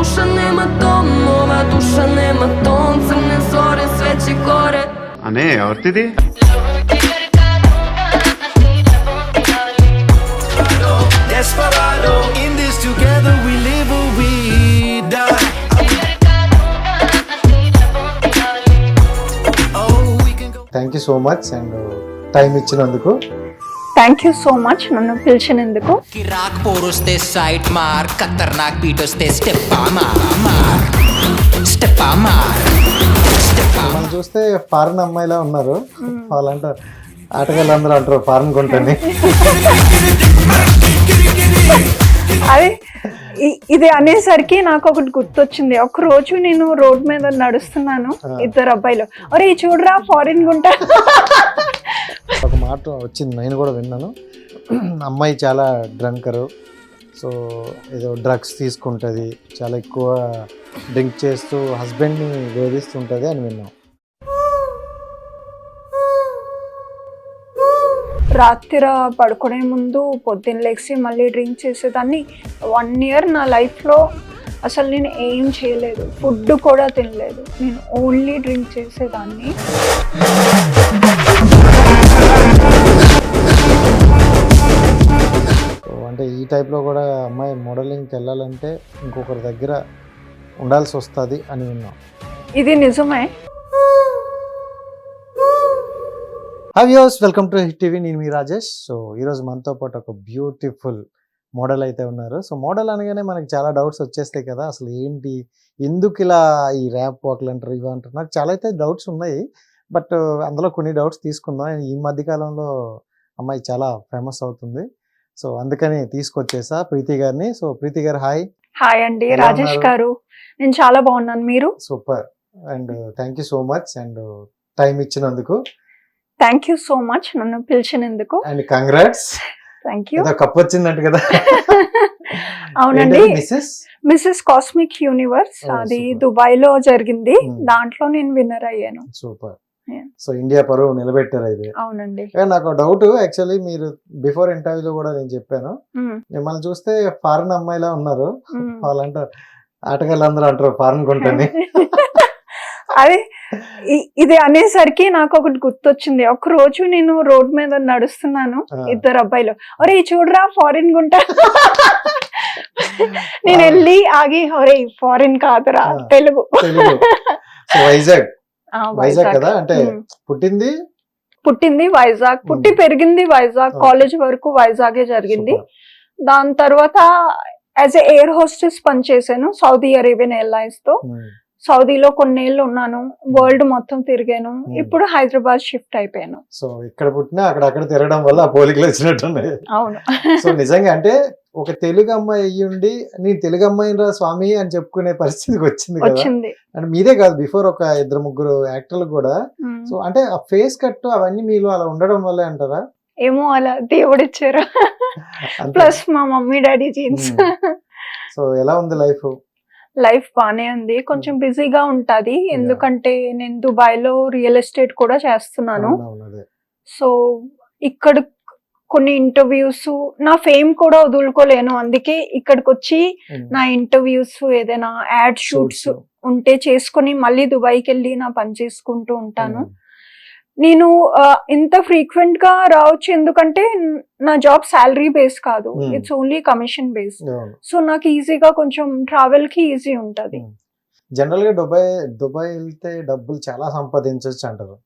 dusza nema tom, ova dusza nema ton, crne zore, sveće gore. A ne, ఎవరిది? Desperado, in this together we live or we die. Oh, we can go. Thank you so much and time ఇచ్చినందుకు. Thank you so much నన్ను పిలిచినందుకు. కిరాక్ పోరొస్తే side మార్, ఖతర్నాక్ beat వస్తే step మార్ step మార్. మనం చూస్తే foreign అమ్మాయిలా ఉన్నారు. వాళ్ళంటారు ఆటగాళ్ళందరూ అంటారు ఫారెన్ కొంటని. అదే ఇది అనేసరికి నాకు ఒకటి గుర్తొచ్చింది. ఒక రోజు నేను రోడ్ మీద నడుస్తున్నాను, ఇద్దరు అబ్బాయిలు ఒరే చూడరా ఫారిన్ గుంటా. ఒక మాట వచ్చింది, నేను కూడా విన్నాను. అమ్మాయి చాలా డ్రంకరు, సో ఏదో డ్రగ్స్ తీసుకుంటుంది, చాలా ఎక్కువ డ్రింక్ చేస్తూ హస్బెండ్ని వేధిస్తుంటుంది అని విన్నాం. రాత్రి పడుకునే ముందు పొద్దున్న లేచి మళ్ళీ డ్రింక్ చేసేదాన్ని. 1 year నా లైఫ్లో అసలు నేను ఏం చేయలేదు, ఫుడ్ కూడా తినలేదు, నేను ఓన్లీ డ్రింక్ చేసేదాన్ని. అంటే ఈ టైప్లో కూడా అమ్మాయి మోడలింగ్కి వెళ్ళాలంటే ఇంకొకరి దగ్గర ఉండాల్సి వస్తుంది అని విన్నాం. ఇది నిజమే. Hi viewers, welcome to hit TV. నేను మీ రాజేష్. సో ఈరోజు మనతో పాటు ఒక బ్యూటిఫుల్ మోడల్ అయితే ఉన్నారు. సో మోడల్ అనగానే మనకి చాలా డౌట్స్ వచ్చేస్తాయి కదా, అసలు ఏంటి, ఎందుకు ఇలా ఈ ర్యాప్ వాక్లు అంటారు, ఇవి అంటారు, నాకు చాలా అయితే డౌట్స్ ఉన్నాయి. బట్ అందులో కొన్ని డౌట్స్ తీసుకుందాం. ఈ మధ్యకాలంలో అమ్మాయి చాలా ఫేమస్ అవుతుంది, సో అందుకని తీసుకొచ్చేసా ప్రీతి గారిని. సో ప్రీతి గారు హాయ్. హాయ్ అండి రాజేష్ గారు, నేను చాలా బాగున్నాను, మీరు? Super and thank you so much and time ఇచ్చినందుకు. థ్యాంక్ యూ సో మచ్ నన్ను పిలిచినందుకు. And congrats. Thank you. Cup వచ్చిందంట కదా. అవునండి, మిస్సెస్ కాస్మిక్ యూనివర్స్, అది దుబాయ్ లో జరిగింది, దాంట్లో నేను విన్నర్ అయ్యాను. సూపర్. సో ఇండియా పరువు నిలబెట్టారు అయితే. అవునండి. నాకు డౌట్, యాక్చువల్లీ మీరు బిఫోర్ ఇంటర్వ్యూలో కూడా నేను చెప్పాను, మిమ్మల్ని చూస్తే ఫారెన్ అమ్మాయిలా ఉన్నారు. వాళ్ళంటారు ఆటగాళ్ళందరూ అంటారు ఫారెన్ కొంటని. అదే ఇది అనేసరికి నాకు ఒకటి గుర్తొచ్చింది. ఒక రోజు నేను రోడ్ మీద నడుస్తున్నాను, ఇద్దరు అబ్బాయిలు ఒరే చూడరా ఫారిన్ గుంటా. నేను వెళ్ళి ఆగి ఒరే ఫారిన్ కాదురా తెలుగు. వైజాగ్ వైజాగ్ కదా, అంటే పుట్టింది వైజాగ్, పుట్టి పెరిగింది వైజాగ్, కాలేజ్ వరకు వైజాగే జరిగింది. దాని తర్వాత యాజ్ ఎ ఎయిర్ హోస్టెస్ పనిచేసాను సౌదీ అరేబియన్ ఎయిర్లైన్స్ తో. సౌదీలో కొన్నేళ్ళు ఉన్నాను, వరల్డ్ మొత్తం తిరిగాను. ఇప్పుడు హైదరాబాద్ షిఫ్ట్ అయిపోయాను. సో ఇక్కడ పుట్టినా అక్కడ తిరగడం వల్ల ఆ పోలికలు వచ్చినట్టున్నాయి. అవును. సో నిజంగా అంటే ఒక తెలుగు అమ్మాయి అయ్యుండి నేను తెలుగు అమ్మాయి రా స్వామి అని చెప్పుకునే పరిస్థితికి వచ్చింది కదా. అంటే మీరే కాదు, బిఫోర్ ఒక 2-3 యాక్టర్లు కూడా. సో అంటే ఆ ఫేస్ కట్ అవన్నీ మీలో అలా ఉండడం వల్లే అంటారా? ఏమో, అలా దేవుడు ఇచ్చారు. ప్లస్ మా మమ్మీ డాడీ జీన్స్. సో ఎలా ఉంది లైఫ్? లైఫ్ బానే ఉంది, కొంచెం బిజీగా ఉంటది, ఎందుకంటే నేను దుబాయ్ లో రియల్ ఎస్టేట్ కూడా చేస్తున్నాను. సో ఇక్కడ కొన్ని ఇంటర్వ్యూస్, నా ఫేమ్ కూడా వదులుకోలేను, అందుకే ఇక్కడికి వచ్చి నా ఇంటర్వ్యూస్ ఏదైనా యాడ్ షూట్స్ ఉంటే చేసుకుని మళ్ళీ దుబాయ్కి వెళ్ళి నా పని చేసుకుంటూ ఉంటాను. నేను ఇంత ఫ్రీక్వెంట్ గా రావచ్చు ఎందుకంటే నా జాబ్ శాలరీ బేస్ కాదు, it's only commission base. So నాకు ఈజీగా కొంచెం ట్రావెల్ కి ఈజీ ఉంటది. జనరల్ గా దుబాయ్ వెళ్తే డబ్బులు చాలా సంపాదించవచ్చు అంటారు.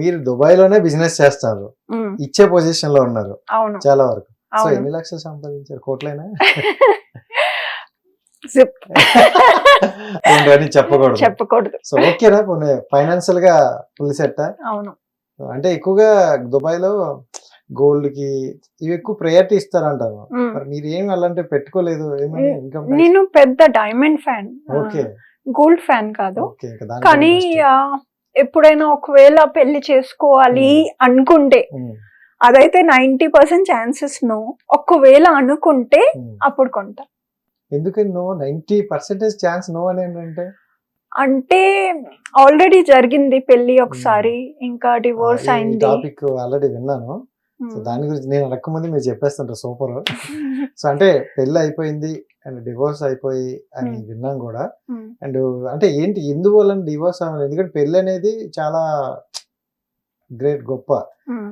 మీరు దుబాయ్ లోనే బిజినెస్ చేస్తారు, ఇచ్చే పొజిషన్ లో ఉన్నారు చాలా వరకు. సో ఎన్ని లక్షలు సంపాదించారు? కోట్లైనా? చెప్పకూడదు. సో ఓకేనా, ఫైనాన్షియల్ గా ఫుల్ సెట్? అవును. అంటే ఎక్కువగా దుబాయ్ లో గోల్డ్ కి ఇవి ఎక్కువ ప్రయారిటీ ఇస్తారంటారు. మీరు ఏం అలాంటి పెట్టుకోలేదు? నేను పెద్ద డైమండ్ ఫ్యాన్, గోల్డ్ ఫ్యాన్ కాదు. కానీ ఎప్పుడైనా ఒకవేళ పెళ్లి చేసుకోవాలి అనుకుంటే అదైతే 90% ఛాన్సెస్ నో. ఒకవేళ అనుకుంటే అప్పుడు కొంటా. ఎందుకని నో? 90% ఛాన్స్ నో అని ఏంటంటే, అంటే ఆల్రెడీ జరిగింది పెళ్లి ఒకసారి, ఇంకా డివోర్స్ అయింది. టాపిక్ ఆల్రెడీ విన్నాను. సో దాని గురించి నేను అడగకముందు మీరు చెప్పేస్తుంటారు సూపర్. సో అంటే పెళ్ళి అయిపోయింది అండ్ డివోర్స్ అయిపోయి అని విన్నాం కూడా. అండ్ అంటే ఏంటి ఎందువల్ల డివోర్స్ అవ్వాలి? ఎందుకంటే పెళ్ళి అనేది చాలా గ్రేట్ గొప్ప.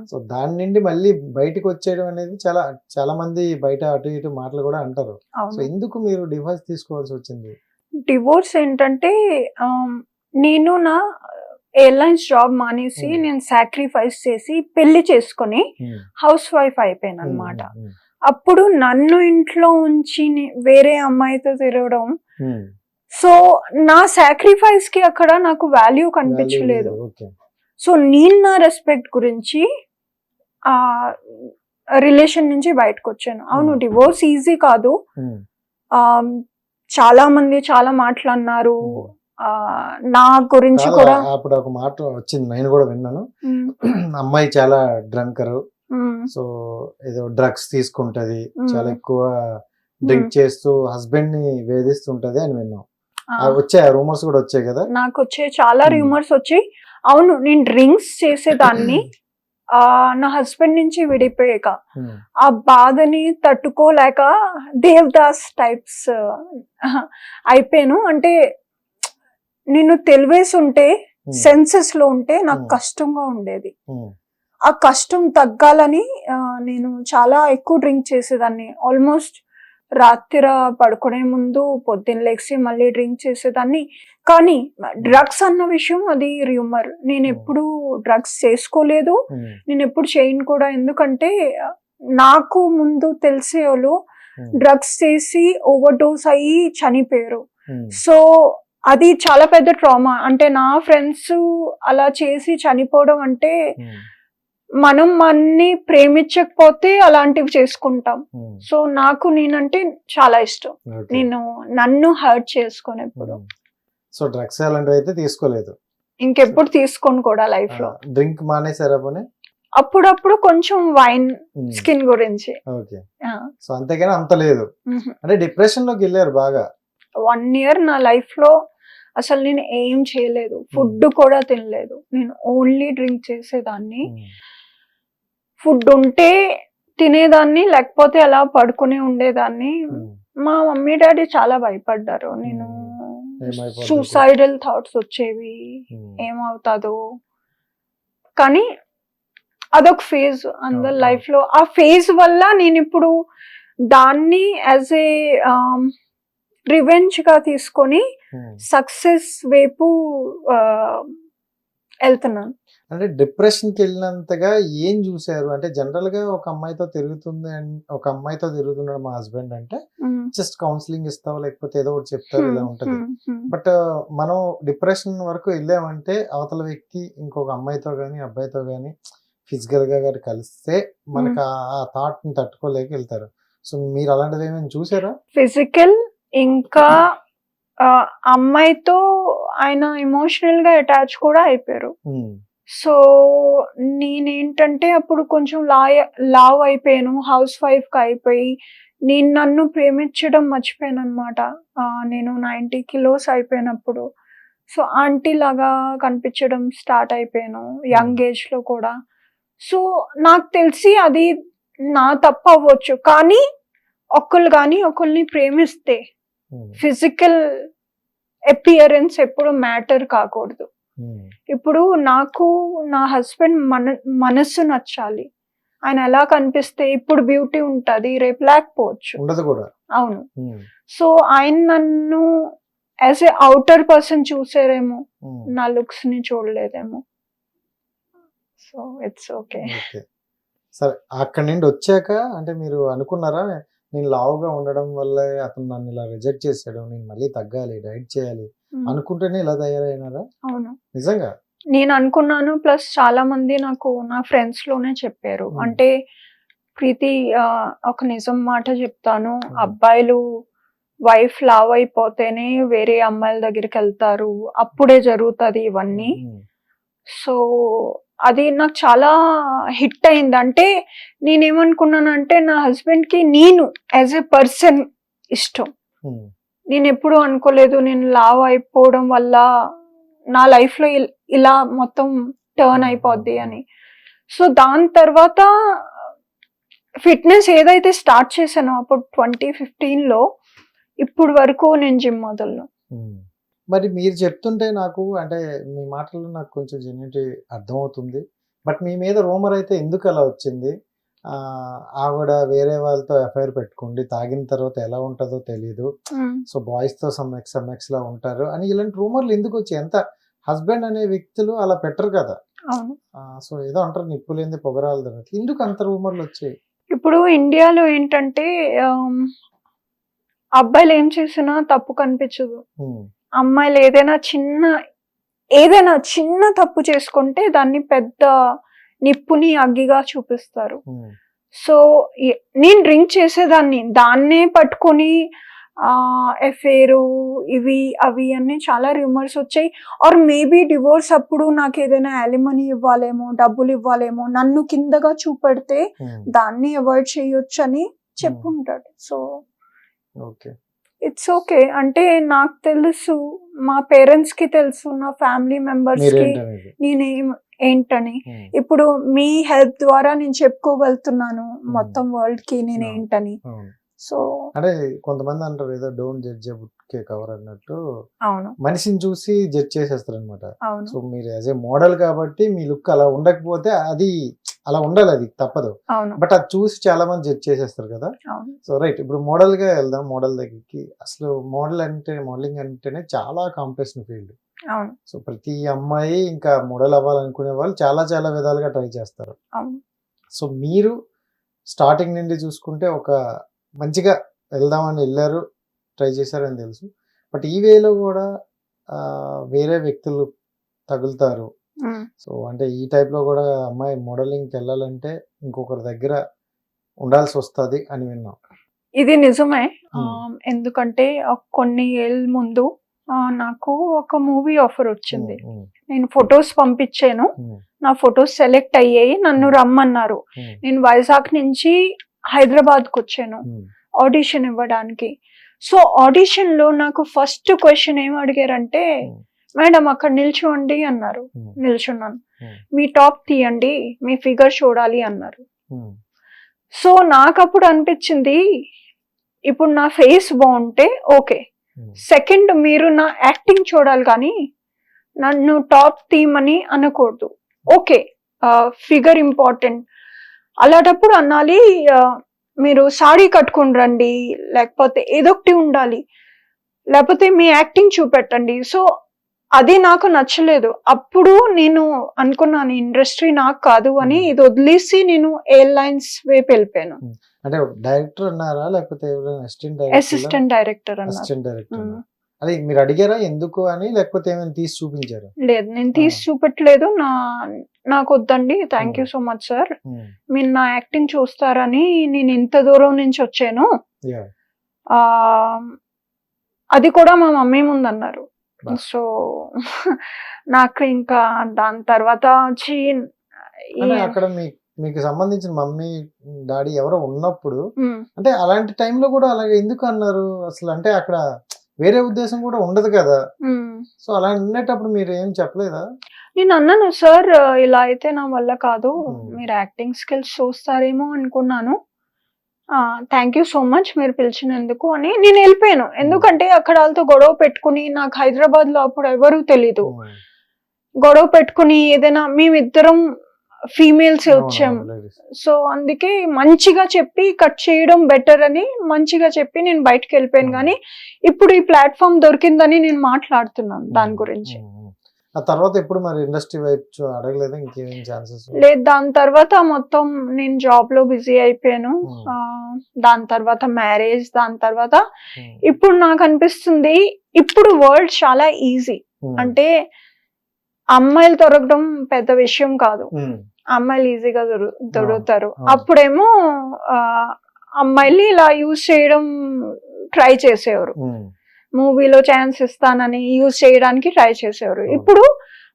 సో దాని నుండి మళ్ళీ బయటకు వచ్చేయడం అనేది చాలా చాలా మంది బయట అటు ఇటు మాటలు కూడా అంటారు. సో ఎందుకు మీరు డివోర్స్ తీసుకోవాల్సి వచ్చింది? డివోర్స్ ఏంటంటే నేను నా ఎయిర్లైన్స్ జాబ్ మానేసి నేను సాక్రిఫైస్ చేసి పెళ్లి చేసుకొని హౌస్ వైఫ్ అయిపోయాను అనమాట. అప్పుడు నన్ను ఇంట్లో ఉంచి వేరే అమ్మాయితో తిరగడం, సో నా సాక్రిఫైస్ కి అక్కడ నాకు వాల్యూ కనిపించలేదు. సో నేను నా రెస్పెక్ట్ గురించి ఆ రిలేషన్ నుంచి బయటకు వచ్చాను. అవును, డివోర్స్ ఈజీ కాదు. చాలా మంది చాలా మాట్లాడినారు నా గురించి కూడా. అప్పుడు ఒక మాట వచ్చింది, నేను కూడా విన్నాను. అమ్మాయి చాలా డ్రంకరు, సో ఏదో డ్రగ్స్ తీసుకుంటది, చాలా ఎక్కువ డ్రింక్ చేస్తూ హస్బెండ్ ని వేధిస్తుంటది అని విన్నాం. వచ్చాయి రూమర్స్ కూడా వచ్చాయి కదా? నాకు వచ్చాయి, చాలా రూమర్స్ వచ్చాయి. అవును, నేను డ్రింక్స్ చేసేదాన్ని. నా హస్బెండ్ నుంచి విడిపోయాక ఆ బాధని తట్టుకోలేక దేవదాస్ టైప్స్ అయిపోయాను. అంటే నేను తెలివేసి ఉంటే, సెన్సెస్ లో ఉంటే నాకు కష్టంగా ఉండేది. ఆ కష్టం తగ్గాలని నేను చాలా ఎక్కువ డ్రింక్ చేసేదాన్ని. ఆల్మోస్ట్ రాత్రి పడుకునే ముందు పొద్దున్న లేచి మళ్ళీ డ్రింక్ చేసేదాన్ని. కానీ డ్రగ్స్ అన్న విషయం అది రూమర్. నేను ఎప్పుడు డ్రగ్స్ చేసుకోలేదు, నేను ఎప్పుడు చేయను కూడా. ఎందుకంటే నాకు ముందు తెలిసే వాళ్ళు డ్రగ్స్ చేసి ఓవర్ డోస్ అయ్యి చనిపోయారు. సో అది చాలా పెద్ద ట్రామా. అంటే నా ఫ్రెండ్స్ అలా చేసి చనిపోవడం అంటే, మనం మనని ప్రేమించకపోతే అలాంటివి చేసుకుంటాం. సో నాకు నేనంటే చాలా ఇష్టం. నేను నన్ను హర్ట్ చేసుకోను ఎప్పుడు. సో డ్రగ్స్ అలాంటివి అయితే తీసుకోలేదు, ఇంకెప్పుడు తీసుకోను కూడా లైఫ్ లో. డ్రింక్ మానేసారా పోనీ? అప్పుడప్పుడు కొంచెం వైన్ స్కిన్ గురించి. ఓకే. సో అంతేగాని అంత లేదు. అంటే డిప్రెషన్ లోకి వెళ్ళారు బాగా. 1 year నా లైఫ్ లో అసలు నేను ఏం చేయలేదు, ఫుడ్ కూడా తినలేదు. నేను ఓన్లీ డ్రింక్ చేసేదాన్ని. ఫుడ్ ఉంటే తినేదాన్ని, లేకపోతే అలా పడుకునే ఉండేదాన్ని. మా మమ్మీ డాడీ చాలా భయపడ్డారు. నేను సూసైడల్ థాట్స్ వచ్చేవి, ఏమవుతాదో. కానీ అదొక ఫేజ్ అందరి లైఫ్ లో. ఆ ఫేజ్ వల్ల నేను ఇప్పుడు దాన్ని యాజ్ ఏ రివెంజ్ గా తీసుకొని సక్సెస్ వైపు వెళ్తున్నాను. అంటే డిప్రెషన్ కి వెళ్ళినంతగా ఏం చూసారు? అంటే జనరల్ గా ఒక అమ్మాయితో తిరుగుతున్నాడు మా హస్బెండ్ అంటే జస్ట్ కౌన్సిలింగ్ ఇస్తావు, లేకపోతే ఏదో ఒకటి చెప్తారు, ఇలా ఉంటది. బట్ మనం డిప్రెషన్ వరకు వెళ్ళామంటే అవతల వ్యక్తి ఇంకొక అమ్మాయితో గానీ అబ్బాయితో గానీ ఫిజికల్ గా కలిస్తే మనకు ఆ థాట్ ని తట్టుకోలేక వెళ్తారు. సో మీరు అలాంటిది ఏమైనా చూసారా? ఫిజికల్ ఇంకా అమ్మాయితో ఆయన ఎమోషనల్ గా అటాచ్ కూడా అయిపోయారు. సో నేనేంటంటే అప్పుడు కొంచెం లావ్ అయిపోయాను, హౌస్ వైఫ్ గా అయిపోయి నేను నన్ను ప్రేమించడం మర్చిపోయాను అనమాట. నేను 90 kilos అయిపోయినప్పుడు సో ఆంటీ లాగా కనిపించడం స్టార్ట్ అయిపోయాను యంగ్ ఏజ్ లో కూడా. సో నాకు తెలిసి అది నా తప్పు అవ్వచ్చు, కానీ ఒకరిని ప్రేమిస్తే ఫిజికల్ అపియరెన్స్ ఎప్పుడు మ్యాటర్ కాకూడదు. ఇప్పుడు నాకు నా హస్బెండ్ మనస్సు నచ్చాలి. ఆయన ఎలా కనిపిస్తే ఇప్పుడు బ్యూటీ ఉంటది, రేపు లేకపోవచ్చు, ఉండదు కూడా. అవును. సో ఆయన నన్ను యాజ్ ఏ అవుటర్ పర్సన్ చూసారేమో, నా లుక్స్ ని చూడలేదేమో. So it's okay. సరే, అక్కడి నుండి వచ్చాక అంటే మీరు అనుకున్నారా, నేను లావుగా ఉండడం వల్ల అతను నన్ను ఇలా రిజెక్ట్ చేశాడు, నేను మళ్ళీ తగ్గాలి, డైట్ చేయాలి అనుకుంటేనే ఇలా తయారైనారా? అవును, నిజంగా నేను అనుకున్నాను. ప్లస్ చాలా మంది నాకు నా ఫ్రెండ్స్ లోనే చెప్పారు. అంటే ప్రీతి, ఒక నిజం మాట చెప్తాను, అబ్బాయిలు వైఫ్ లావ్ అయిపోతేనే వేరే అమ్మాయిల దగ్గరికి వెళ్తారు, అప్పుడే జరుగుతుంది ఇవన్నీ. సో అది నాకు చాలా హిట్ అయింది. అంటే నేనేమనుకున్నానంటే నా హస్బెండ్ కి నేను యాజ్ ఎ పర్సన్ ఇష్టం. నేను ఎప్పుడు అనుకోలేదు నేను లావ్ అయిపోవడం వల్ల నా లైఫ్ లో ఇలా మొత్తం టర్న్ అయిపోద్ది అని. సో దాని తర్వాత ఫిట్నెస్ ఏదైతే స్టార్ట్ చేశానో అప్పుడు 2015లో ఇప్పుడు వరకు నేను జిమ్ మొదలు. మరి మీరు చెప్తుంటే నాకు అంటే మీ మాటల్లో నాకు కొంచెం జెన్యూనిటీ అర్థమవుతుంది. బట్ మీ మీద రూమర్ అయితే ఎందుకు అలా వచ్చింది? ఆవిడ వేరే వాళ్ళతో ఎఫ్ఐఆర్ పెట్టుకోండి, తాగిన తర్వాత ఎలా ఉంటుందో తెలీదు, సో బాయ్స్తో సమ్ ఎక్స్ లా ఉంటారు అని ఇలాంటి రూమర్లు ఎందుకు వచ్చాయి? ఎంత హస్బెండ్ అనే వ్యక్తులు అలా పెట్టరు కదా. సో ఏదో అంటారు నిప్పు లేని పొగరాలు తర్వాత, ఎందుకు అంత రూమర్లు వచ్చాయి? ఇప్పుడు ఇండియాలో ఏంటంటే అబ్బాయిలు ఏం చేసినా తప్పు కనిపించదు. అమ్మాయిలు ఏదైనా చిన్న తప్పు చేసుకుంటే దాన్ని పెద్ద నిప్పుని అగ్గిగా చూపిస్తారు. సో నేను డ్రింక్ చేసేదాన్ని, దాన్నే పట్టుకొని ఎఫేరు ఇవి అవి అన్ని చాలా రూమర్స్ వచ్చాయి. ఆర్ మేబీ డివోర్స్ అప్పుడు నాకు ఏదైనా అలిమనీ ఇవ్వాలేమో, డబ్బులు ఇవ్వాలేమో, నన్ను కిందగా చూపెడితే దాన్ని అవాయిడ్ చేయొచ్చు అని చెప్పుంటాడు. So it's okay. అంటే నాకు తెలుసు, మా పేరెంట్స్ కి తెలుసు, నా ఫ్యామిలీ మెంబర్స్ కి నేనేం ఏంటని. ఇప్పుడు మీ హెల్ప్ ద్వారా నేను చెప్పుకోగలుగుతున్నాను మొత్తం వరల్డ్ కి నేను ఏంటని. సో అంటే కొంతమంది అంటారు ఏదో don't judge a book K cover అన్నట్టు, అవును, మనిషిని చూసి జడ్జ్ చేసేస్తారు అనమాట. అవును. సో మీరు యాజ్ ఏ మోడల్ కాబట్టి మీ లుక్ అలా ఉండకపోతే అది అలా ఉండాలి, అది తప్పదు. బట్ అది చూసి చాలా మంది జడ్జ్ చేసేస్తారు కదా. సో రైట్, ఇప్పుడు మోడల్ గా వెళ్దాం. మోడల్ దగ్గరికి అసలు మోడలింగ్ అంటేనే చాలా కాంపిటీషన్ ఫీల్డ్. సో ప్రతి అమ్మాయి ఇంకా మోడల్ అవ్వాలనుకునే వాళ్ళు చాలా చాలా విధాలుగా ట్రై చేస్తారు. సో మీరు స్టార్టింగ్ నుండి చూసుకుంటే ఒక మంచిగా వెళ్దామని వెళ్ళారు, ట్రై చేశారని తెలుసు. బట్ ఈ వేలో కూడా వేరే వ్యక్తులు తగులుతారు. సో అంటే ఈ టైప్ లో కూడా అమ్మాయి మోడలింగ్కి వెళ్ళాలంటే ఇంకొకరి దగ్గర ఉండాల్సి వస్తుంది అని విన్నాం. ఇది నిజమే. ఎందుకంటే కొన్ని ఏళ్ళ ముందు నాకు ఒక మూవీ ఆఫర్ వచ్చింది. నేను ఫొటోస్ పంపించాను, నా ఫొటోస్ సెలెక్ట్ అయ్యాయి, నన్ను రమ్మన్నారు. నేను వైజాగ్ నుంచి హైదరాబాద్ కు వచ్చాను ఆడిషన్ ఇవ్వడానికి. సో ఆడిషన్ లో నాకు ఫస్ట్ క్వశ్చన్ ఏం అడిగారంటే, మేడం అక్కడ నిల్చోండి అన్నారు. నిల్చున్నాను. మీ టాప్ తీయండి, మీ ఫిగర్ చూడాలి అన్నారు. సో నాకు అప్పుడు అనిపించింది, ఇప్పుడు నా ఫేస్ బాగుంటే ఓకే, సెకండ్ మీరు నా యాక్టింగ్ చూడాలి కానీ నన్ను టాప్ తీయమని అనకూడదు. Okay, figure important. అలాంటప్పుడు అనాలి, మీరు సాడీ కట్టుకుని రండి, లేకపోతే ఏదొకటి ఉండాలి, లేకపోతే మీ యాక్టింగ్ చూపెట్టండి. సో అది నాకు నచ్చలేదు. అప్పుడు నేను అనుకున్నాను ఇండస్ట్రీ నాకు కాదు అని, ఇది వదిలేసి నేను ఎయిర్లైన్స్ వైపు వెళ్ళిపోయాను. అంటే డైరెక్టర్ అన్నారా లేకపోతే అసిస్టెంట్ డైరెక్టర్ అన్నారు. అది మీరు అడిగారా ఎందుకు అని, లేకపోతే ఏమైనా తీసి చూపించారు? లేదు, నేను తీసి చూపెట్టలేదు. నాకు వద్దండి, thank you so much sir, మీరు నా యాక్టింగ్ చూస్తారని నేను ఇంత దూరం నుంచి వచ్చాను, అది కూడా మా మమ్మీ ముందు అన్నారు. సో నాకు ఇంకా దాని తర్వాత వచ్చి అక్కడ మీకు సంబంధించిన మమ్మీ డాడీ ఎవరో ఉన్నప్పుడు, అంటే అలాంటి టైంలో కూడా అలాగే ఎందుకు అన్నారు అసలు? అంటే అక్కడ వేరే ఉద్దేశం కూడా ఉండదు కదా. సో అలా ఉండేటప్పుడు మీరు ఏం చెప్పలేదా? నేను అన్నాను, సార్ ఇలా అయితే నా వల్ల కాదు, మీరు యాక్టింగ్ స్కిల్స్ చూస్తారేమో అనుకున్నాను, థ్యాంక్ యూ సో మచ్ మీరు పిలిచినందుకు అని నేను వెళ్ళిపోయాను. ఎందుకంటే అక్కడ వాళ్ళతో గొడవ పెట్టుకుని, నాకు హైదరాబాద్ లో అప్పుడు ఎవరు తెలీదు, గొడవ పెట్టుకుని ఏదైనా, మేమిద్దరం ఫీమేల్స్ వచ్చాం. సో అందుకే మంచిగా చెప్పి కట్ చేయడం బెటర్ అని మంచిగా చెప్పి నేను బయటకు వెళ్ళిపోయాను. కానీ ఇప్పుడు ఈ ప్లాట్ఫామ్ దొరికిందని నేను మాట్లాడుతున్నాను దాని గురించి. ఆ తర్వాత ఎప్పుడు మరి ఇండస్ట్రీ వైపు అడగలేదు? ఇంకేం ఛాన్సెస్ లేదు. దాని తర్వాత మొత్తం నేను జాబ్ లో బిజీ అయిపోయాను. దాని తర్వాత మ్యారేజ్, దాని తర్వాత ఇప్పుడు నాకు అనిపిస్తుంది ఇప్పుడు వరల్డ్ చాలా ఈజీ. అంటే అమ్మాయిలు దొరకడం పెద్ద విషయం కాదు, అమ్మాయిలు ఈజీగా దొరుకుతారు. అప్పుడేమో అమ్మాయిల్ని ఇలా యూజ్ చేయడం ట్రై చేసేవారు, మూవీలో ఛాన్స్ ఇస్తానని యూజ్ చేయడానికి ట్రై చేసేవారు. ఇప్పుడు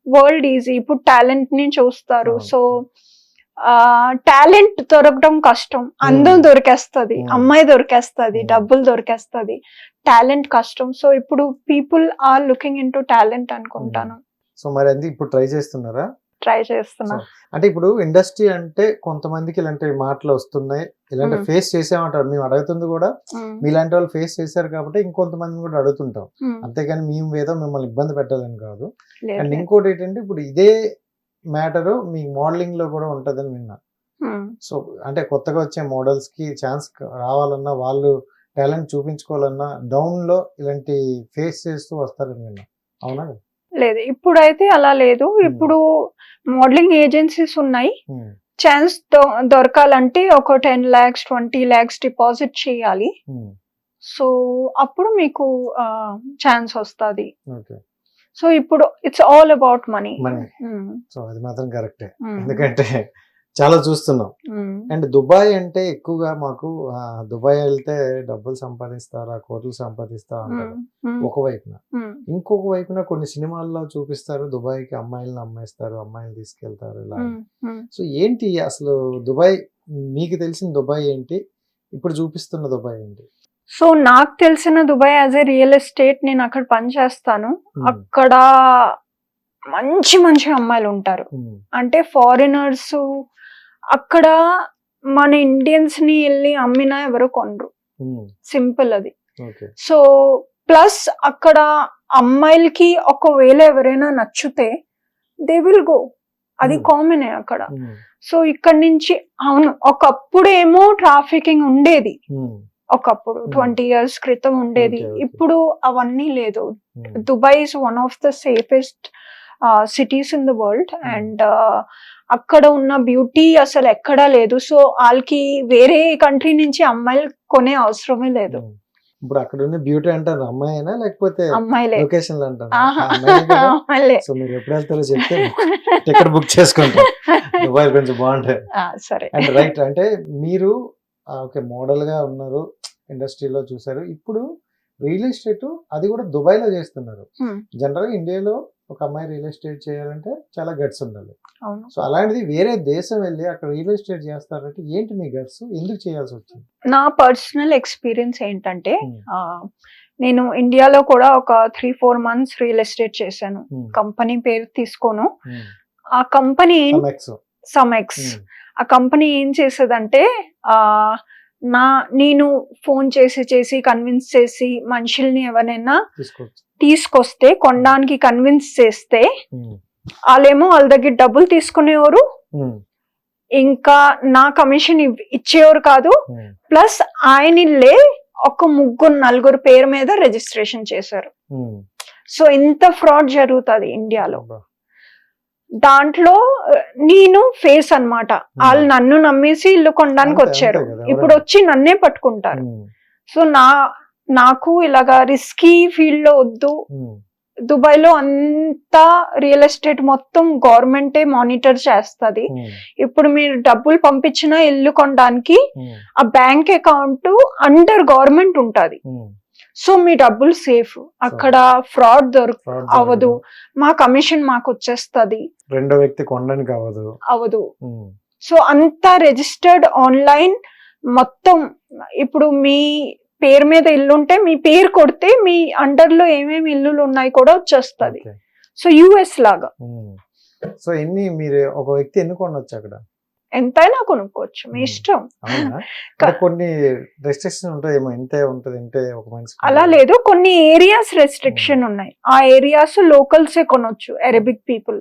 వరల్డ్ ఈజీ, ఇప్పుడు టాలెంట్ ని చూస్తారు. సో టాలెంట్ దొరకడం కష్టం, అందం దొరికేస్తుంది, అమ్మాయి దొరికేస్తుంది, డబ్బులు దొరికేస్తుంది, టాలెంట్ కష్టం. సో ఇప్పుడు people are looking into talent అనుకుంటాను. సో మరి అది ఇప్పుడు ట్రై చేస్తున్నారా? ట్రై చేస్తున్నా. అంటే ఇప్పుడు ఇండస్ట్రీ అంటే కొంతమందికి ఇలాంటి మాటలు వస్తున్నాయి, ఇలాంటి ఫేస్ చేసామంటారు. మేము అడుగుతుంది కూడా మీలాంటి వాళ్ళు ఫేస్ చేశారు కాబట్టి ఇంకొంతమంది కూడా అడుగుతుంటాం. అంతేగాని మేము ఏదో మిమ్మల్ని ఇబ్బంది పెట్టాలని కాదు. అండ్ ఇంకోటి ఏంటంటే ఇప్పుడు ఇదే మ్యాటర్ మీ మోడలింగ్ లో కూడా ఉంటదని విన్నా. సో అంటే కొత్తగా వచ్చే మోడల్స్ కి ఛాన్స్ రావాలన్నా, వాళ్ళు టాలెంట్ చూపించుకోవాలన్నా డౌన్ లో ఇలాంటి ఫేస్ చేస్తూ వస్తారని విన్నా. అవునా? లేదు, ఇప్పుడైతే అలా లేదు. ఇప్పుడు మోడలింగ్ ఏజెన్సీస్ ఉన్నాయి. ఛాన్స్ దొరకాలంటే ఒక 10 lakhs 20 lakhs డిపాజిట్ చేయాలి. సో అప్పుడు మీకు ఛాన్స్ వస్తుంది. సో ఇప్పుడు it's all about money. So అది మాత్రం కరెక్టే, ఎందుకంటే చాలా చూస్తున్నాం. అండ్ దుబాయ్ అంటే ఎక్కువగా మాకు దుబాయ్ వెళ్తే డబ్బులు సంపాదిస్తారా, కోట్లు సంపాదిస్తా అంటారు ఒకవైపున. ఇంకొక వైపున కొన్ని సినిమాల్లో చూపిస్తారు దుబాయ్కి అమ్మాయిలను అమ్మేస్తారు, అమ్మాయిలు తీసుకెళ్తారు ఇలా. సో ఏంటి అసలు దుబాయ్, మీకు తెలిసిన దుబాయ్ ఏంటి, ఇప్పుడు చూపిస్తున్న దుబాయ్ ఏంటి? సో నాకు తెలిసిన Dubai as a real estate, నేను అక్కడ పని చేస్తాను. అక్కడ మంచి మంచి అమ్మాయిలు ఉంటారు. అంటే ఫారినర్స్ అక్కడ మన ఇండియన్స్ ని వెళ్ళి అమ్మినా ఎవరు కొనరు, సింపుల్ అది. సో ప్లస్ అక్కడ అమ్మాయిలకి ఒకవేళ ఎవరైనా నచ్చితే దే విల్ గో, అది కామన్ అక్కడ. సో ఇక్కడ నుంచి అవును, ఒకప్పుడు ఏమో ట్రాఫికింగ్ ఉండేది, ఒకప్పుడు 20 years క్రితం ఉండేది. ఇప్పుడు అవన్నీ లేదు. Dubai is one of the safest cities in the world. And అక్కడ ఉన్న బ్యూటీ అసలు ఎక్కడా లేదు. సో వాళ్ళకి వేరే కంట్రీ నుంచి అమ్మాయిలు కొనే అవసరమే లేదు. ఇప్పుడు అక్కడ ఉన్న బ్యూటీ అంటారు అమ్మాయినా లేకపోతే అమ్మాయిలే, లొకేషన్ అంటారు? సో మీరు ఎప్పుడు వెళ్తారో చెప్తే టికెట్ బుక్ చేసుకుంటాం, దుబాయ్ కొంచెం బాగుంటాయి. సరే, అండ్ రైట్. అంటే మీరు ఓకే మోడల్ గా ఉన్నారు, ఇండస్ట్రీలో చూసారు, ఇప్పుడు రియల్ ఎస్టేట్ అది కూడా దుబాయ్ లో చేస్తున్నారు. జనరల్ గా ఇండియాలో ఒక అమ్మాయి రియల్ ఎస్టేట్ చేయాలంటే చాలా గట్స్ ఉండాలి. సో అలాంటిది వేరే దేశం వెళ్ళి అక్కడ రియల్ ఎస్టేట్ చేస్తారంటే ఏంటి మీ గట్స్, ఎందుకు చేయాల్సి వచ్చింది? నా పర్సనల్ ఎక్స్పీరియన్స్ ఏంటంటే, నేను ఇండియాలో కూడా ఒక 3-4 months రియల్ ఎస్టేట్ చేశాను. కంపెనీ పేరు తీసుకోను. ఆ కంపెనీ సమెక్స్, ఆ కంపెనీ ఏం చేసేదంటే నేను ఫోన్ చేసి కన్విన్స్ చేసి మనుషుల్ని ఎవరైనా తీసుకొస్తే కొనడానికి కన్విన్స్ చేస్తే వాళ్ళేమో వాళ్ళ దగ్గర డబ్బులు తీసుకునేవారు, ఇంకా నా కమిషన్ ఇచ్చేవారు కాదు. ప్లస్ ఆయనలే ఒక 3-4 పేరు మీద రిజిస్ట్రేషన్ చేశారు. సో ఇంత ఫ్రాడ్ జరుగుతుంది ఇండియాలో. దాంట్లో నేను ఫేస్ అన్నమాట. వాళ్ళు నన్ను నమ్మేసి ఇల్లు కొనడానికి వచ్చారు, ఇప్పుడు వచ్చి నన్నే పట్టుకుంటారు. సో నాకు ఇలాగా రిస్కీ ఫీల్డ్ లో వద్దు. దుబాయ్ లో అంతా రియల్ ఎస్టేట్ మొత్తం గవర్నమెంటే మానిటర్ చేస్తుంది. ఇప్పుడు మీరు డబ్బులు పంపించిన ఇల్లు కొనడానికి ఆ బ్యాంక్ అకౌంట్ అండర్ గవర్నమెంట్ ఉంటది. సో మీ డబ్బులు సేఫ్, అక్కడ ఫ్రాడ్ అవ్వదు, మా కమిషన్ మాకు వచ్చేస్తుంది, రెండో వ్యక్తి కొనడానికి అవ్వదు. సో అంతా రిజిస్టర్డ్ ఆన్లైన్ మొత్తం. ఇప్పుడు మీ పేరు మీద ఇల్లు ఉంటే మీ పేరు కొడితే మీ అండర్ లో ఏమేమి ఇల్లులు ఉన్నాయి కూడా వచ్చేస్తుంది. సో యుఎస్ లాగా. సో ఎన్ని మీరు ఒక వ్యక్తి ఎన్ని కొనొచ్చు అక్కడ? ఎంతైనా కొనుక్కోవచ్చు, మీ ఇష్టం. కొన్ని రెస్ట్రిక్షన్ ఉంటాయేమో, ఇంతే ఉంటది అంటే ఒక మనిషి అలా లేదు. కొన్ని ఏరియాస్ రెస్ట్రిక్షన్ ఉన్నాయి. ఆ ఏరియాస్ లోకల్సే కొనొచ్చు, అరబిక్ పీపుల్.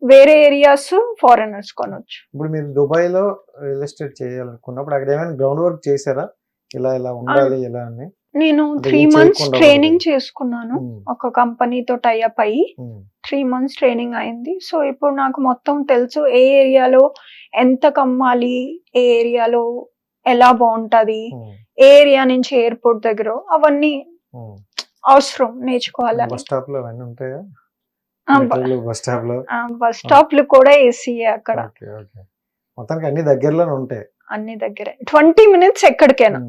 వేరే ఏరియాస్ ఫారినర్స్ కొనొచ్చు. ఇప్పుడు మీరు దుబాయ్ లో రియల్ ఎస్టేట్ చేయాలనుకున్నప్పుడు అక్కడ ఏమైనా గ్రౌండ్ వర్క్ చేశారా, ఇలా ఉండాలి ఇలా అని? నేను 3 months ట్రైనింగ్ చేసుకున్నాను, ఒక కంపెనీతో టైఅప్ అయ్యి 3 months ట్రైనింగ్ అయింది. సో ఇప్పుడు నాకు మొత్తం తెలుసు, ఏ ఏరియాలో ఎంత కమ్మాలి, ఏ ఏరియాలో ఎలా బాగుంటది, ఏ ఏరియా నుంచి ఎయిర్పోర్ట్ దగ్గర, అవన్నీ అవసరం నేర్చుకోవాలని. బస్ స్టాప్ లో అవన్నీ ఉంటాయా? బస్ స్టాప్ లు కూడా ఏసీయే అక్కడ. మొత్తానికి అన్ని దగ్గరలోనే ఉంటాయి, అన్ని దగ్గరే, 20 minutes ఎక్కడికైనా.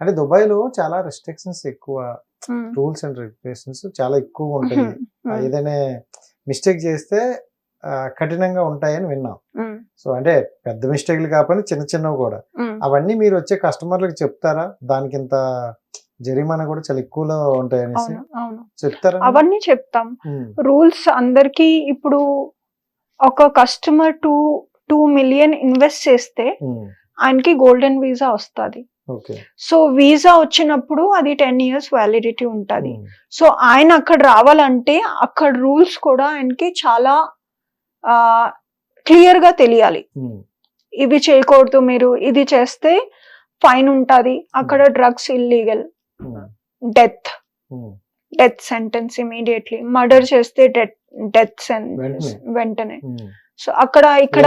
అంటే దుబాయ్ లో చాలా రెస్ట్రిక్షన్స్ ఎక్కువ, రూల్స్ అండ్ రెగ్యులేషన్స్ చాలా ఎక్కువ ఉంటాయి. ఏదైనా మిస్టేక్ చేస్తే కఠినంగా ఉంటాయని విన్నాం. సో అంటే పెద్ద మిస్టేక్లు కాకపోయినా చిన్న చిన్నవి కూడా, అవన్నీ మీరు వచ్చే కస్టమర్లకు చెప్తారా? దానికి ఇంత జరిమానా కూడా చాలా ఎక్కువలో ఉంటాయని చెప్తారా? అవన్నీ చెప్తాం. రూల్స్ అందరికి ఇప్పుడు ఒక కస్టమర్ 2 million ఇన్వెస్ట్ చేస్తే ఆయనకి గోల్డెన్ వీసా వస్తుంది. ఓకే. సో వీసా వచ్చినప్పుడు అది 10 years వ్యాలిడిటీ ఉంటుంది. సో ఆయన అక్కడ రావాలంటే అక్కడ రూల్స్ కూడా ఆయనకి చాలా క్లియర్ గా తెలియాలి. ఇవి చేయకూడదు, మీరు ఇది చేస్తే ఫైన్ ఉంటుంది, అక్కడ drugs illegal, death sentence immediately, murder చేస్తే డెత్ సెంటెన్స్ వెంటనే. సో అక్కడ ఇక్కడ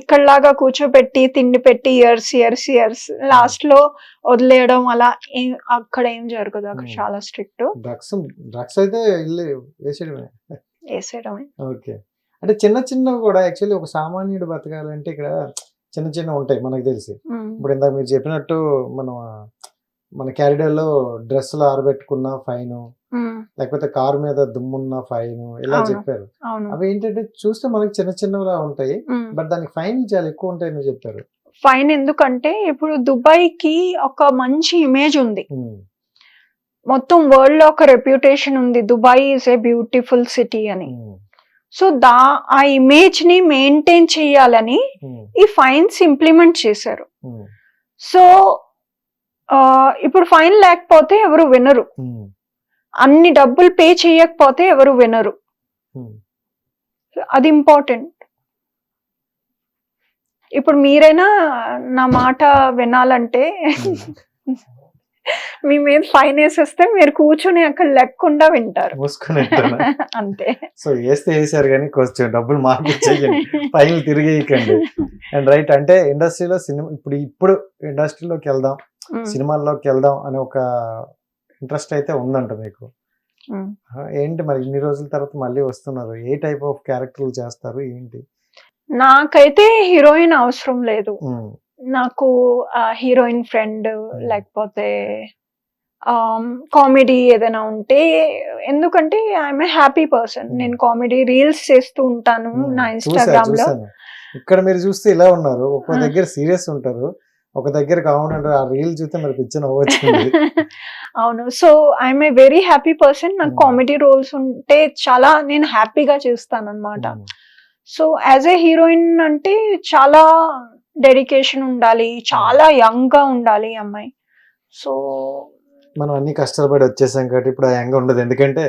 ఇక్కడలాగా కూర్చోబెట్టి తిండి పెట్టి ఇయర్స్ లాస్ట్ లో వదిలేయడం అలా అక్కడ ఏం జరగదు. అక్కడ చాలా స్ట్రిక్ట్. డ్రగ్స్ అయితే వేసేయడమే. ఓకే. అంటే చిన్న చిన్నవి కూడా యాక్చువల్లీ ఒక సామాన్యుడు బతకాలంటే ఇక్కడ చిన్న చిన్న ఉంటాయి మనకు తెలిసి. ఇప్పుడు ఇందాక మీరు చెప్పినట్టు మన క్యారిడర్లో డ్రెస్సులు ఆరబెట్టుకున్న ఫైన్, లేకపోతే కారు మీద దుమ్మున్న ఫైన్, ఇలా చెప్పారు. అవి ఏంటంటే చూస్తే మనకి చిన్న చిన్నవిలా ఉంటాయి, బట్ దానికి ఫైన్ చాలా ఎక్కువ ఉంటాయని చెప్పారు. ఫైన్ ఎందుకంటే ఇప్పుడు దుబాయ్ కి ఒక మంచి ఇమేజ్ ఉంది, మొత్తం వరల్డ్ లో ఒక రెప్యుటేషన్ ఉంది, Dubai is a beautiful city అని. సో ఆ ఇమేజ్ ని మెయింటైన్ చేయాలని ఈ ఫైన్స్ ఇంప్లిమెంట్ చేశారు. సో ఇప్పుడు ఫైన్ లేకపోతే ఎవరు వినరు, అన్ని డబ్బులు పే చేయకపోతే ఎవరు వినరు. అది ఇంపార్టెంట్. ఇప్పుడు మీరైనా నా మాట వినాలంటే మీ మీద ఫైన్ వేసేస్తే మీరు కూర్చొని అక్కడ లేకుండా వింటారు అంతే. సో వేస్తే వేసారు కానీ కొంచెం డబ్బులు మార్పించేయండి, ఫైన్ తిరిగేయకండి. అండ్ రైట్, అంటే ఇండస్ట్రీలో ఇప్పుడు ఇండస్ట్రీలోకి వెళ్దాం, సినిమాల్లోకి వెళ్దాం అనే ఒక ఇంట్రెస్ట్ అయితే ఉందంట మీకు. ఏంటి మరి ఇన్ని రోజుల తర్వాత మళ్ళీ వస్తున్నారు, ఏ టైప్ ఆఫ్ క్యారెక్టర్లు చేస్తారు ఏంటి? నాకైతే హీరోయిన్ అవసరం లేదు, నాకు హీరోయిన్ ఫ్రెండ్ లేకపోతే కామెడీ ఏదైనా ఉంటే, ఎందుకంటే ఐఎమ్ ఏ హ్యాపీ పర్సన్. నేను కామెడీ రీల్స్ చేస్తూ ఉంటాను నా ఇన్స్టాగ్రామ్ లో. ఇక్కడ మీరు చూస్తే ఇలా ఉన్నారు, ఒక దగ్గర సీరియస్ ఉంటారు, ఒక దగ్గర కామెడీ ఉంటారు. ఆ రీల్ చూస్తే మరి పిక్చర్ అవ్వచ్చు. అవును. So I'm a very happy person. నాకు కామెడీ రోల్స్ ఉంటే చాలా నేను హ్యాపీగా చేస్తాను అనమాట. సో యాజ్ ఏ హీరోయిన్ అంటే చాలా డెడికేషన్ ఉండాలి, చాలా యంగ్ గా ఉండాలి అమ్మాయి. సో మనం అన్ని కష్టపడి వచ్చేసాం కాబట్టి ఇప్పుడు ఆ యంగ్ ఉండదు, ఎందుకంటే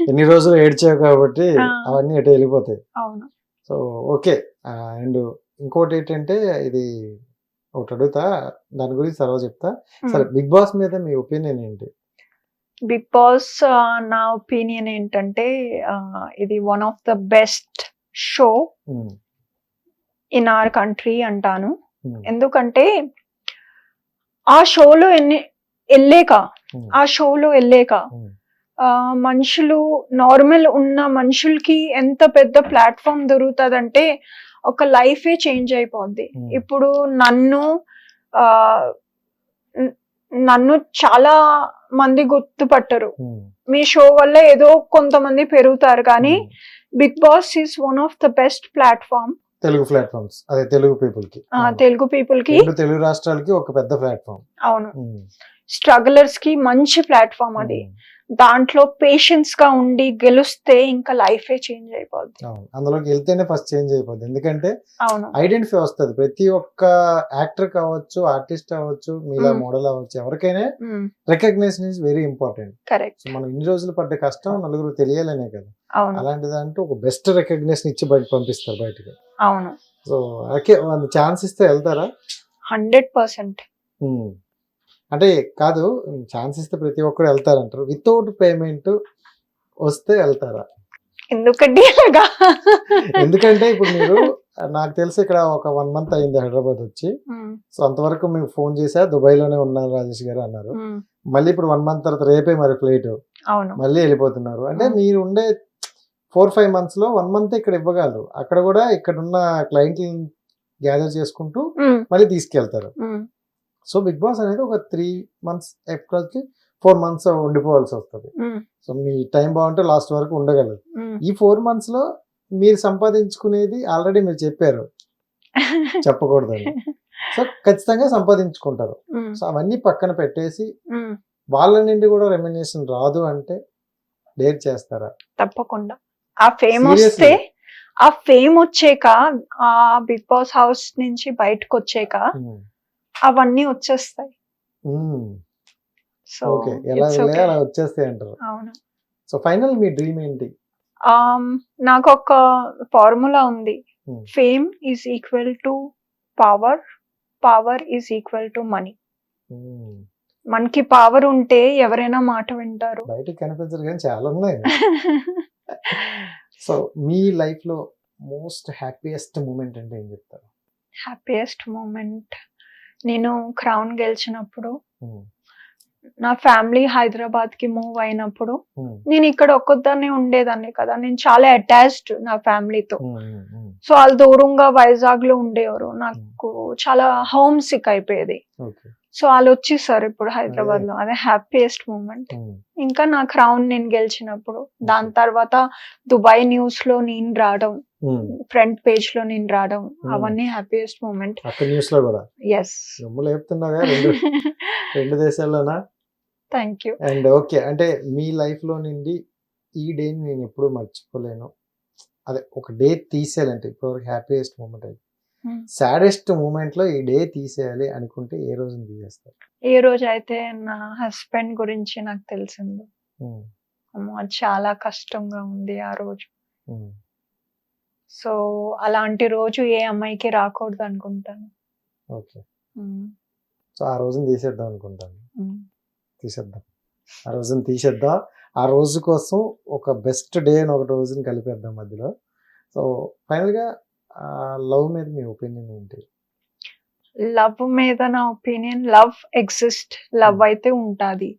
ఎన్ని రోజులు ఏడ్చావు కాబట్టి అవన్నీ ఎటు వెళ్ళిపోతాయి. అవును. So okay. అండ్ ఇంకోటి ఏంటంటే, ఇది ఒకటి అడుగుతా, దాని గురించి తర్వాత చెప్తా. సరే, బిగ్ బాస్ మీద మీ ఒపీనియన్ ఏంటి? బిగ్ బాస్ నా ఒపీనియన్ ఏంటంటే, ఇది one of the best show in our country అంటాను. ఎందుకంటే ఆ షోలో వెళ్ళాక మనుషులు నార్మల్ ఉన్న మనుషులకి ఎంత పెద్ద ప్లాట్ఫామ్ దొరుకుతుందంటే ఒక లైఫే చేంజ్ అయిపోద్ది. ఇప్పుడు నన్ను చాలా మంది గుర్తుపట్టరు, మీ షో వల్ల ఏదో కొంతమంది పెరుగుతారు, కానీ Bigg Boss is one of the best platform. Telugu platforms, అదే తెలుగు పీపుల్ కి తెలుగు రాష్ట్రాలకి ఒక పెద్ద ప్లాట్ఫామ్. అవును, స్ట్రగులర్స్ కి మంచి ప్లాట్ఫామ్ అది. దాంట్లో పేషెన్స్ గా ఉండి గెలుస్తే ఇంకా లైఫే చేంజ్ అయిపోద్ది. అందులోకి వెళ్తేనే ఫస్ట్ చేంజ్ అయిపోద్ది, ఎందుకంటే ఐడెంటిఫై వస్తుంది. ప్రతి ఒక్క యాక్టర్ కావచ్చు, ఆర్టిస్ట్ అవ్వచ్చు, మీలా మోడల్ అవ్వచ్చు, ఎవరికైనా recognition is very important. Correct. మనం ఇన్ని రోజులు పడ్డ కష్టం నలుగురు తెలియాలనే కదా. అలాంటిది అంటే ఒక బెస్ట్ రికగ్నిషన్ ఇచ్చి బయట పంపిస్తారు బయటకు. అవును. సో ఓకే, ఛాన్స్ ఇస్తే వెళ్తారా? 100%. అంటే కాదు, ఛాన్స్ ఇస్తే ప్రతి ఒక్కరు వెళ్తారంటారు, వితౌట్ పేమెంట్ వస్తే వెళ్తారా? ఎందుకంటే ఇప్పుడు మీరు, నాకు తెలిసి ఇక్కడ ఒక 1 month అయింది హైదరాబాద్ వచ్చి. సో అంతవరకు మీకు ఫోన్ చేసా, దుబాయ్ లోనే ఉన్నారు రాజేష్ గారు అన్నారు. మళ్ళీ ఇప్పుడు 1 month తర్వాత రేపే మరి ఫ్లైట్, మళ్ళీ వెళ్ళిపోతున్నారు. అంటే మీరు ఉండే 4-5 months లో 1 month ఇక్కడ ఇవ్వగలరు, అక్కడ కూడా ఇక్కడ ఉన్న క్లయింట్లు గ్యాదర్ చేసుకుంటూ మళ్ళీ తీసుకెళ్తారు. సో బిగ్ బాస్ అనేది ఒక 3 months, ఎప్పటికి 4 months ఉండిపోవాల్సి వస్తుంది. సో మీ టైం బాగుంటే లాస్ట్ వరకు ఉండగలరు. ఈ 4 months లో మీరు సంపాదించుకునేది ఆల్రెడీ మీరు చెప్పారు, చెప్పకూడదని. సో ఖచ్చితంగా సంపాదించుకుంటారు. సో అవన్నీ పక్కన పెట్టేసి వాళ్ళ నుండి కూడా రెమ్యునరేషన్ రాదు అంటే డేర్ చేస్తారా? తప్పకుండా. ఆ ఫేమ్ వస్తే, ఆ ఫేమ్ వచ్చాక, ఆ బిగ్ బాస్ హౌస్ నుంచి బయటకు వచ్చాక అవన్నీ వచ్చేస్తాయి. సో ఓకే, ఎలా వెళ్ళాయి అలా వచ్చేస్తాయి అంటారు. అవును. సో ఫైనల్ మీ డ్రీమ్ ఏంటి? నాకు ఒక ఫార్ములా ఉంది. Fame is equal to power, power is equal to money. మనకి పవర్ ఉంటే ఎవరైనా మాట వింటారు. బయటికి కనిపించరు కానీ చాలా ఉన్నాయి. సో మీ లైఫ్ లో మోస్ట్ హ్యాపీయెస్ట్ మూమెంట్ అంటే ఏం చెప్తారు? హ్యాపీయెస్ట్ మూమెంట్ నేను క్రౌన్ గెలిచినప్పుడు, నా ఫ్యామిలీ హైదరాబాద్ కి మూవ్ అయినప్పుడు. నేను ఇక్కడ ఒక్కదాన్నే ఉండేదాన్ని కదా, నేను చాలా అటాచ్డ్ నా ఫ్యామిలీతో. సో వాళ్ళు దూరంగా వైజాగ్ లో ఉండేవారు, నాకు చాలా హోమ్ సిక్ అయిపోయేది. సో వాళ్ళు వచ్చేసారు ఇప్పుడు హైదరాబాద్ లో. అదే హ్యాపీయెస్ట్ మూమెంట్. ఇంకా నా క్రౌన్ నేను గెలిచినప్పుడు, దాని తర్వాత దుబాయ్ న్యూస్ లో నేను రావడం, ఫ్రంట్ పేజ్ లో నేను రావడం, అవన్నీ హ్యాపీయెస్ట్ మూమెంట్. న్యూస్ లో కూడా ఎస్. రెండు దేశాల్లోనా? Thank you. అండ్ ఓకే, అంటే మీ లైఫ్ లో నుండి ఈ డే నేను ఎప్పుడు మర్చిపోలేను, అదే ఒక డే తీసేయాలంటే ఇప్పుడు హ్యాపీయెస్ట్ మూమెంట్ అయితే, సాడెస్ట్ మూమెంట్ లో ఈ డే తీసేయాలి అనుకుంటే ఏ రోజు తీసేస్తారు? ఏ రోజు అయితే నా హస్బెండ్ గురించి నాకు తెలిసింది, అది చాలా కష్టంగా ఉంది ఆ రోజు. సో అలాంటి రోజు ఏ అమ్మాయికి రాకూడదు అనుకుంటాను. ఓకే, సో ఆ రోజుని తీసేద్దాం అనుకుంటాను. తీసేద్దాం, ఆ రోజుని తీసేద్దాం. ఆ రోజు కోసం ఒక బెస్ట్ డే అని ఒక రోజుని కలిపేద్దాం మధ్యలో. సో ఫైనల్గా లవ్ మీద మీ ఒపీనియన్ ఏంటి? లవ్ మీద నా ఒపీనియన్, లవ్ ఎగ్జిస్ట్, లవ్ అయితే ఉంటుంది.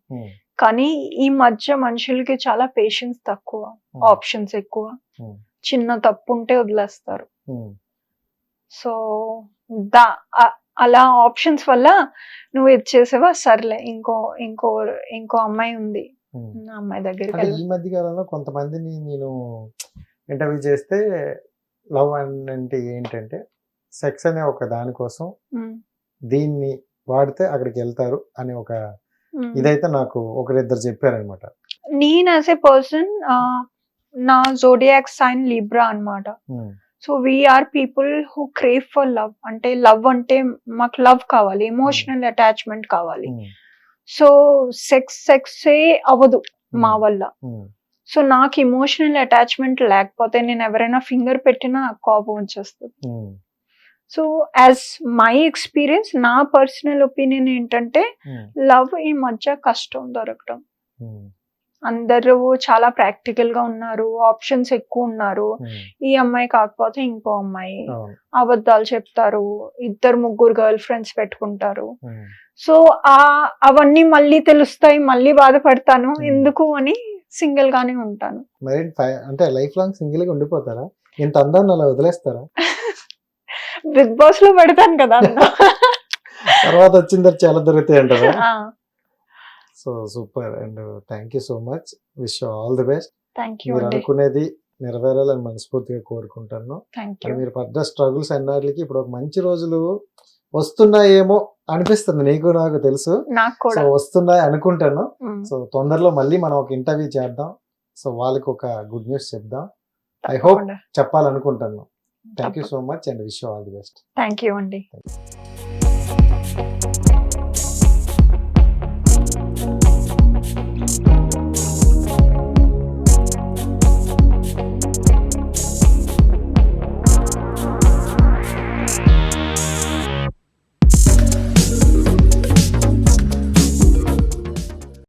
కానీ ఈ మధ్య మనుషులకి చాలా పేషెన్స్ తక్కువ, ఆప్షన్స్ ఎక్కువ. చిన్న తప్పు ఉంటే వదిలేస్తారు. సో అలా ఆప్షన్స్ వల్ల నువ్వు ఇది చేసావా, సర్లే ఇంకో అమ్మాయి ఉంది, అమ్మాయి దగ్గరికి. ఈ మధ్య కాలంలో కొంతమందిని నేను ఇంటర్వ్యూ చేస్తే లవ్ అంటే ఏంటంటే సెక్స్ అనే ఒక దానికోసం దీన్ని వాడితే అక్కడికి వెళ్తారు అని ఒక ఇదైతే నాకు ఒకరిద్దరు చెప్పారనమాట. నేను యాజ్ ఏ పర్సన్, నా జోడియాక్ సైన్ లిబ్రా అన్నమాట. So we are people who crave for love. అంటే లవ్ అంటే మాకు లవ్ కావాలి, ఎమోషనల్ అటాచ్మెంట్ కావాలి. సో సెక్సే అవ్వదు మా వల్ల. సో నాకు ఎమోషనల్ అటాచ్మెంట్ లేకపోతే నేను ఎవరైనా ఫింగర్ పెట్టినా నాకు కోపం వచ్చేస్తుంది. సో యాజ్ మై ఎక్స్పీరియన్స్, నా పర్సనల్ ఒపీనియన్ ఏంటంటే లవ్ ఈ మధ్య కష్టం దొరకడం. అందరూ చాలా ప్రాక్టికల్ గా ఉన్నారు, ఆప్షన్స్ ఎక్కువ ఉన్నారు. ఈ అమ్మాయి కాకపోతే ఇంకో అమ్మాయి, అబద్ధాలు చెప్తారు, 2-3 గర్ల్ ఫ్రెండ్స్ పెట్టుకుంటారు. సో అవన్నీ మళ్ళీ తెలుస్తాయి, మళ్ళీ బాధపడతాను, ఎందుకు అని సింగిల్ గానే ఉంటాను. అంటే లైఫ్ లాంగ్ సింగిల్ గా ఉండిపోతారా? ఇంత అందాన్ని అలా వదిలేస్తారా? బిగ్ బాస్ లో పెడతాను కదా, తర్వాత వచ్చిన తర్వాత చాలా దొరుకుతాయి అంటారా? So super, and thank you so much. Wish all the best. మీరు అనుకునేది నెరవేరాలని మనస్ఫూర్తిగా కోరుకుంటాను. మీరు పడ్డ స్ట్రగుల్స్ అన్నిటికి ఇప్పుడు ఒక మంచి రోజులు వస్తున్నాయేమో అనిపిస్తుంది, నీకు నాకు తెలుసు. సో వస్తున్నాయి అనుకుంటాను. సో తొందరలో మళ్ళీ మనం ఒక ఇంటర్వ్యూ చేద్దాం. సో వాళ్ళకి ఒక గుడ్ న్యూస్ చెప్దాం. ఐ హోప్ చెప్పాలనుకుంటాను. Thank you so much and wish all the best. Thank you అండి.